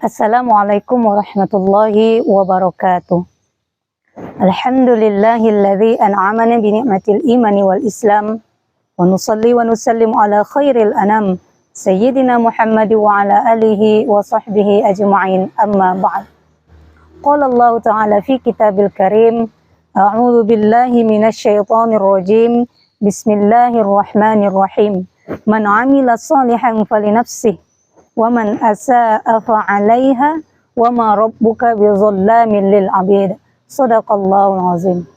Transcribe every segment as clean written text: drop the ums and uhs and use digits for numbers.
Assalamualaikum warahmatullahi wabarakatuh. Alhamdulillahilladzi an'amana bi ni'matil imani wal islam wa nusalli wa nusallimu ala khairil anam sayyidina Muhammad wa ala alihi wa sahbihi ajma'in, amma ba'd. Qala Allah ta'ala fi kitabil karim, a'udzu billahi minasy syaithanir rajim, bismillahirrahmanirrahim. Man 'amila shalihan falinafsihi wa man asa'a fa'alaiha wa ma rabbuka bizallamin lil 'abid. Shadaqallahul azim.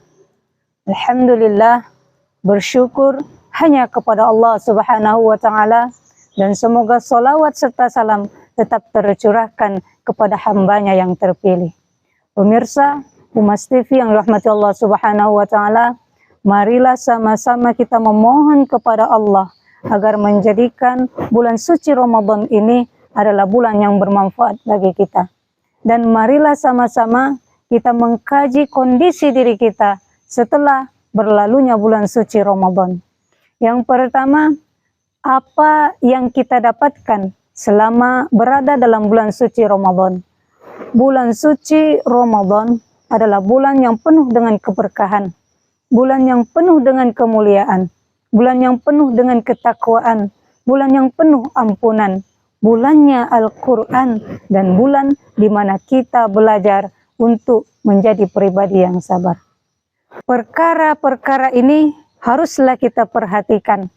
Alhamdulillah, bersyukur hanya kepada Allah Subhanahu wa taala, dan semoga salawat serta salam tetap tercurahkan kepada hambanya yang terpilih. Pemirsa Humas TV yang dirahmati Allah Subhanahu wa taala, marilah sama-sama kita memohon kepada Allah agar menjadikan bulan suci Ramadan ini adalah bulan yang bermanfaat bagi kita. Dan marilah sama-sama kita mengkaji kondisi diri kita setelah berlalunya bulan suci Ramadan. Yang pertama, apa yang kita dapatkan selama berada dalam bulan suci Ramadan? Bulan suci Ramadan adalah bulan yang penuh dengan keberkahan, bulan yang penuh dengan kemuliaan, bulan yang penuh dengan ketakwaan, bulan yang penuh ampunan, bulannya Al-Quran, dan bulan di mana kita belajar untuk menjadi pribadi yang sabar. Perkara-perkara ini haruslah kita perhatikan,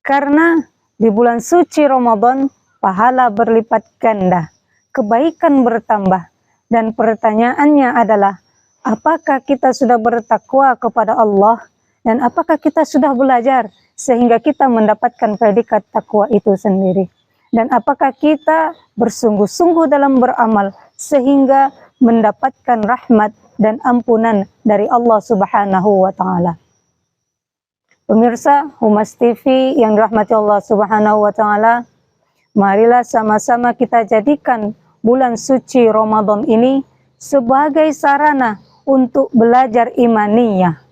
karena di bulan suci Ramadan pahala berlipat ganda, kebaikan bertambah, dan pertanyaannya adalah apakah kita sudah bertakwa kepada Allah, dan apakah kita sudah belajar sehingga kita mendapatkan predikat takwa itu sendiri, dan apakah kita bersungguh-sungguh dalam beramal sehingga mendapatkan rahmat dan ampunan dari Allah Subhanahu wa taala. Pemirsa Humas TV yang dirahmati Allah Subhanahu wa taala, marilah sama-sama kita jadikan bulan suci Ramadan ini sebagai sarana untuk belajar imaniyah.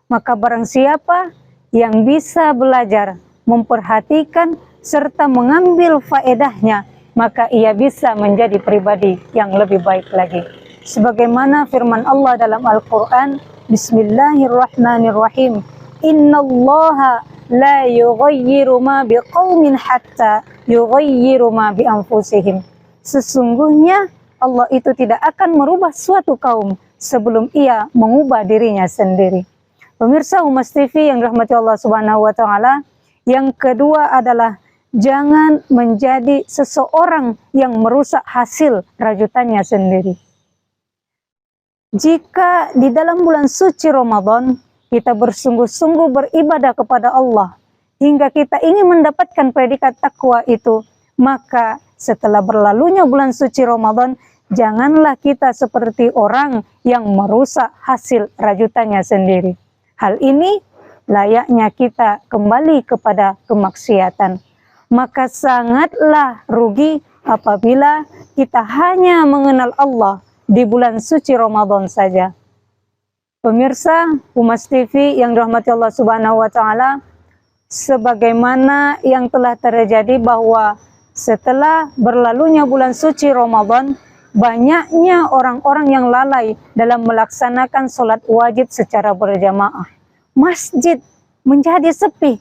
Maka barang siapa yang bisa belajar, memperhatikan serta mengambil faedahnya, maka ia bisa menjadi pribadi yang lebih baik lagi. Sebagaimana firman Allah dalam Al-Quran, Bismillahirrahmanirrahim, Innallaha la yughayyiru ma biqaumin hatta yughayyiru ma bi anfusihim. Sesungguhnya Allah itu tidak akan merubah suatu kaum sebelum ia mengubah dirinya sendiri. Pemirsa Humas TV yang dirahmati Allah Subhanahu wa taala, yang kedua adalah jangan menjadi seseorang yang merusak hasil rajutannya sendiri. Jika di dalam bulan suci Ramadan kita bersungguh-sungguh beribadah kepada Allah hingga kita ingin mendapatkan predikat takwa itu, maka setelah berlalunya bulan suci Ramadan, janganlah kita seperti orang yang merusak hasil rajutannya sendiri. Hal ini layaknya kita kembali kepada kemaksiatan. Maka sangatlah rugi apabila kita hanya mengenal Allah di bulan suci Ramadan saja. Pemirsa Humas TV yang dirahmati Allah Subhanahu wa taala, sebagaimana yang telah terjadi bahwa setelah berlalunya bulan suci Ramadan, banyaknya orang-orang yang lalai dalam melaksanakan sholat wajib secara berjamaah. Masjid menjadi sepi,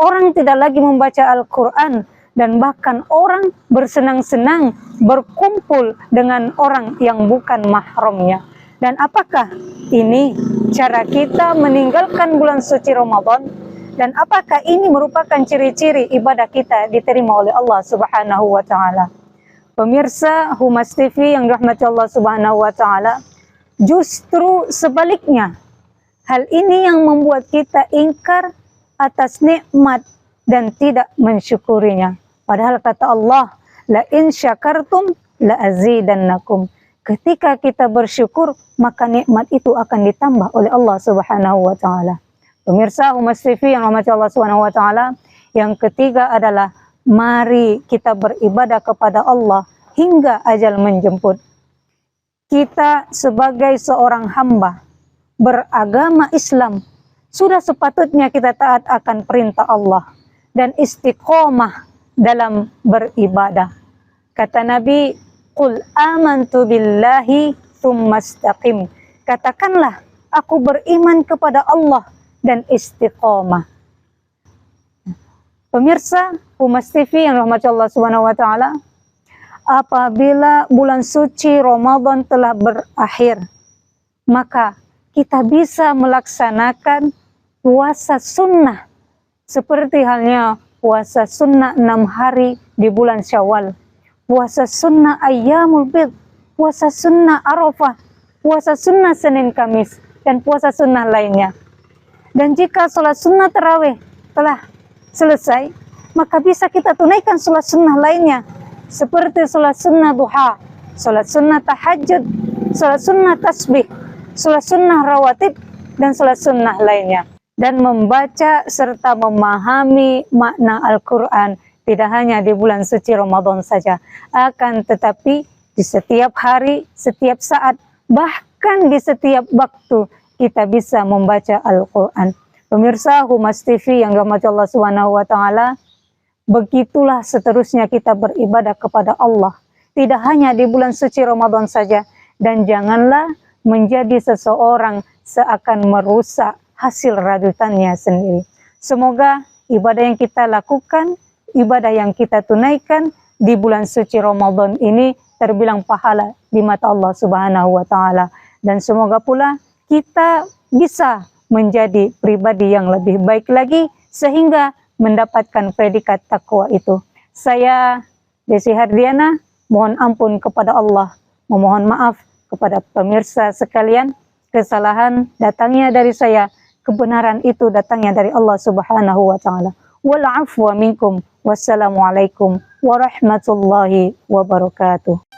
orang tidak lagi membaca Al-Quran, dan bahkan orang bersenang-senang berkumpul dengan orang yang bukan mahramnya. Dan apakah ini cara kita meninggalkan bulan suci Ramadan? Dan apakah ini merupakan ciri-ciri ibadah kita diterima oleh Allah Subhanahu wa taala? Pemirsa Humas TV yang dirahmati Allah Subhanahu wa taala, justru sebaliknya, hal ini yang membuat kita ingkar atas nikmat dan tidak mensyukurinya. Padahal kata Allah, la in syakartum la azidannakum. Ketika kita bersyukur, maka nikmat itu akan ditambah oleh Allah Subhanahu wa taala. Pemirsa Humas TV yang dirahmati Allah Subhanahu wa taala, yang ketiga adalah mari kita beribadah kepada Allah hingga ajal menjemput. Kita sebagai seorang hamba beragama Islam, sudah sepatutnya kita taat akan perintah Allah dan istiqomah dalam beribadah. Kata Nabi, "Qul amantu billahi tsumma istaqim." Katakanlah, aku beriman kepada Allah dan istiqomah. Pemirsa Humas TV yang rahmati Allah Subhanahu wa taala, apabila bulan suci Ramadan telah berakhir, maka kita bisa melaksanakan puasa sunnah seperti halnya puasa sunnah 6 hari di bulan Syawal, puasa sunnah Ayyamul Bid, puasa sunnah Arafah, puasa sunnah Senin Kamis, dan puasa sunnah lainnya. Dan jika sholat sunnah tarawih telah selesai, maka bisa kita tunaikan sholat sunnah lainnya seperti sholat sunnah duha, sholat sunnah tahajud, sholat sunnah tasbih, sholat sunnah rawatib, dan sholat sunnah lainnya. Dan membaca serta memahami makna Al-Quran tidak hanya di bulan suci Ramadan saja, akan tetapi di setiap hari, setiap saat, bahkan di setiap waktu kita bisa membaca Al-Quran. Pemirsa Humas TV yang dirahmati Allah Subhanahu wa taala, begitulah seterusnya kita beribadah kepada Allah, tidak hanya di bulan suci Ramadan saja, dan janganlah menjadi seseorang seakan merusak hasil radutannya sendiri. Semoga ibadah yang kita lakukan, ibadah yang kita tunaikan di bulan suci Ramadan ini terbilang pahala di mata Allah Subhanahu wa taala, dan semoga pula kita bisa menjadi pribadi yang lebih baik lagi sehingga mendapatkan predikat takwa itu. Saya Desi Hardiana mohon ampun kepada Allah, memohon maaf kepada pemirsa sekalian. Kesalahan datangnya dari saya, kebenaran itu datangnya dari Allah Subhanahu wa taala. Wal afwa minkum. Wassalamualaikum warahmatullahi wabarakatuh.